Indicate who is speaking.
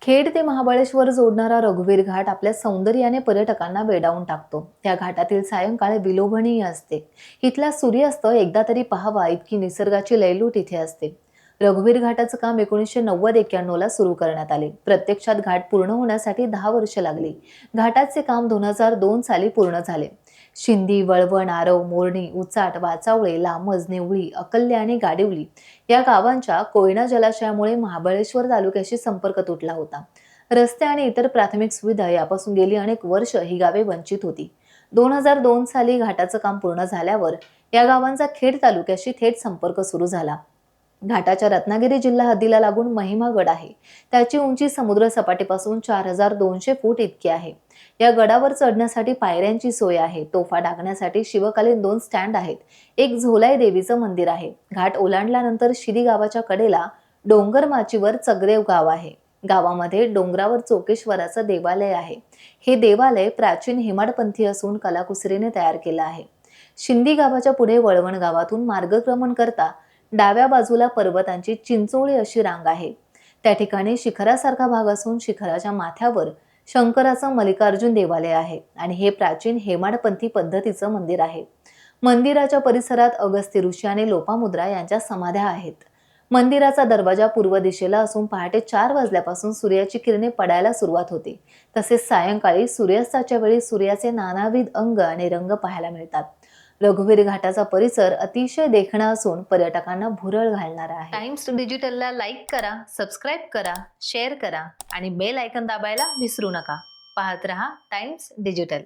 Speaker 1: खेड ते महाबळेश्वर जोडणारा रघुवीर घाट आपल्या सौंदर्याने पर्यटकांना वेडावून टाकतो. त्या घाटातील सायंकाळ विलोभनीय असते. इथला सूर्यास्त एकदा तरी पाहावा इतकी निसर्गाची लयलूट इथे असते. रघुवीर घाटाचं काम 1990-91 ला सुरू करण्यात आले. प्रत्यक्षात घाट पूर्ण होण्यासाठी 10 वर्ष लागली. घाटाचे काम 2002 साली पूर्ण झाले. शिंदी, वळवण, आरव, मोरणी, उचाट, वाचावळे, लामज, निवळी, अकल्ले आणि गाडिवली या गावांच्या कोयना जलाशयामुळे महाबळेश्वर तालुक्याशी संपर्क तुटला होता. रस्ते आणि इतर प्राथमिक सुविधा यापासून गेली अनेक वर्ष ही गावे वंचित होती. 2002 साली घाटाचं काम पूर्ण झाल्यावर या गावांचा खेड तालुक्याशी थेट संपर्क सुरू झाला. घाटाच्या रत्नागिरी जिल्हा हद्दीला लागून महिमागड आहे. त्याची उंची समुद्र सपाटीपासून 4200 फूट इतकी आहे. या गडावर चढण्यासाठी पायऱ्यांची सोय आहे. तोफा डागण्यासाठी शिवकालीन 2 स्टँड आहेत. एक झोलाई देवीचं मंदिर आहे. घाट ओलांडल्यानंतर शिरी गावाच्या कडेला डोंगर माचीवर चगदेव गाव आहे. गावामध्ये डोंगरावर चोकेश्वराचं देवालय आहे. हे देवालय प्राचीन हेमाडपंथी असून कलाकुसरीने तयार केलं आहे. शिंदी गावाच्या पुढे वळवण गावातून मार्गक्रमण करता डाव्या बाजूला पर्वतांची चिंचोळी अशी रांग आहे. त्या ठिकाणी शिखरासारखा भाग असून शिखराच्या माथ्यावर शंकराचं मल्लिकार्जुन देवालय आहे आणि हे प्राचीन हेमाडपंथी पद्धतीचं मंदिर आहे. मंदिराच्या परिसरात अगस्त्य ऋषी आणि लोपामुद्रा यांच्या समाध्या आहेत. मंदिराचा दरवाजा पूर्व दिशेला असून पहाटे 4 वाजल्यापासून सूर्याची किरणे पडायला सुरुवात होते. तसेच सायंकाळी सूर्यास्ताच्या वेळी सूर्याचे नानाविध अंग आणि रंग पाहायला मिळतात. रघुवीर घाटाचा परिसर अतिशय देखणा असून पर्यटकांना भुरळ घालणारा आहे. टाइम्स डिजिटलला लाईक करा, सबस्क्राईब करा, शेअर करा आणि बेल आयकॉन दाबायला विसरू नका. पाहत रहा टाइम्स डिजिटल.